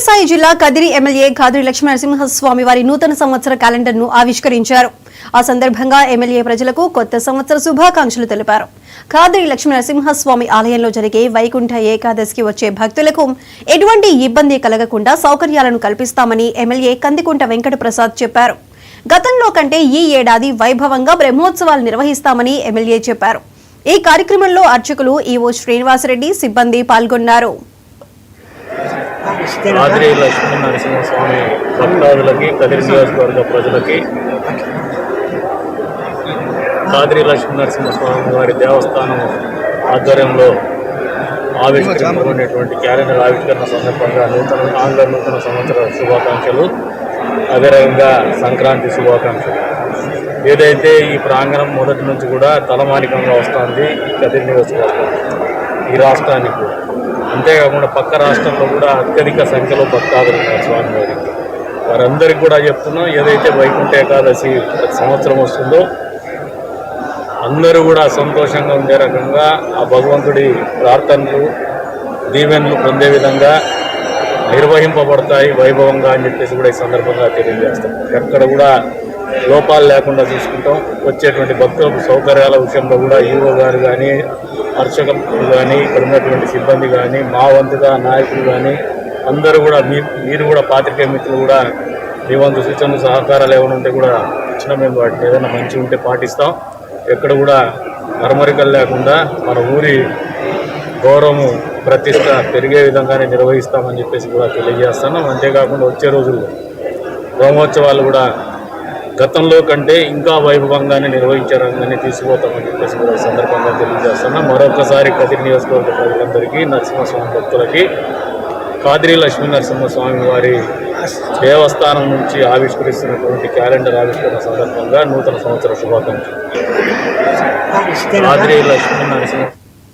సత్యసాయి జిల్లా కదిరి ఎమ్మెల్యే ఖాద్రి లక్ష్మీనరసింహస్వామి వారి నూతన సంవత్సర క్యాలెండర్ను ఆవిష్కరించారు. ఆ సందర్భంగా ఎమ్మెల్యే ప్రజలకు కొత్త సంవత్సర శుభాకాంక్షలు తెలిపారు. ఖాద్రి లక్ష్మీనరసింహస్వామి ఆలయంలో జరిగే వైకుంఠ ఏకాదశికి వచ్చే భక్తులకు ఎటువంటి ఇబ్బంది కలగకుండా సౌకర్యాలను కల్పిస్తామని ఎమ్మెల్యే కందికుంట వెంకట ప్రసాద్ చెప్పారు. గతంలో కంటే ఈ ఏడాది వైభవంగా బ్రహ్మోత్సవాలు నిర్వహిస్తామని ఎమ్మెల్యే చెప్పారు. ఈ కార్యక్రమంలో అర్చకులు ఈవో శ్రీనివాసరెడ్డి, సిబ్బంది పాల్గొన్నారు. ఖాద్రి లక్ష్మీనరసింహస్వామి భక్తాదులకి, కదిరి నియోజకవర్గ ప్రజలకి ఖాద్రి లక్ష్మీనరసింహస్వామి వారి దేవస్థానం ఆధ్వర్యంలో ఆవిష్కరించినటువంటి క్యాలెండర్ ఆవిష్కరణ సందర్భంగా ఆంగ్ల నూతన సంవత్సర శుభాకాంక్షలు, అదేవిధంగా సంక్రాంతి శుభాకాంక్షలు. ఏదైతే ఈ ప్రాంగణం మొదటి నుంచి కూడా తలమానికంగా వస్తుంది కదిరి నియోజకవర్గం, ఈ రాష్ట్రానికి. అంతేకాకుండా పక్క రాష్ట్రంలో కూడా అత్యధిక సంఖ్యలో భక్తాదులు ఉన్నారు స్వామివారికి. వారందరికీ కూడా చెప్తున్నాం, ఏదైతే వైకుంఠ ఏకాదశి ప్రతి సంవత్సరం వస్తుందో అందరూ కూడా సంతోషంగా ఉండే రకంగా ఆ భగవంతుడి ప్రార్థనలు, దీవెనలు పొందే విధంగా నిర్వహింపబడతాయి వైభవంగా అని చెప్పేసి కూడా ఈ సందర్భంగా తెలియజేస్తాం. ఎక్కడ కూడా లోపాలు లేకుండా చూసుకుంటాం. వచ్చేటువంటి భక్తులకు సౌకర్యాల విషయంలో కూడా ఈవో గారు కానీ, అర్చకులు కానీ, ఇక్కడ ఉన్నటువంటి సిబ్బంది కానీ, మా వంతుగా నాయకులు కానీ అందరూ కూడా మీరు కూడా పాత్రికేయ మిత్రులు కూడా మీ వంతు సూచనలు, సహకారాలు ఏమైనా ఉంటే కూడా ఇచ్చిన మేము వాటిని ఏదైనా మంచి ఉంటే పాటిస్తాం. ఎక్కడ కూడా మరమరికలు లేకుండా మన ఊరి గౌరవము, ప్రతిష్ట పెరిగే విధంగానే నిర్వహిస్తామని చెప్పేసి కూడా తెలియజేస్తున్నాం. అంతేకాకుండా వచ్చే రోజుల్లో బ్రహ్మోత్సవాలు కూడా గతంలో కంటే ఇంకా వైభవంగానే నిర్వహించే రంగాన్ని తీసుకుపోతామని చెప్పేసి కూడా ఈ సందర్భంగా తెలియజేస్తున్నాం. మరొకసారి కదిరి నియోజకవర్గ ప్రజలందరికీ, నరసింహస్వామి భక్తులకి ఖాద్రి లక్ష్మీనరసింహస్వామి వారి దేవస్థానం నుంచి ఆవిష్కరిస్తున్నటువంటి క్యాలెండర్ ఆవిష్కరణ సందర్భంగా నూతన సంవత్సర శుభాకాంక్షలు. ఖాద్రి లక్ష్మీనరసింహ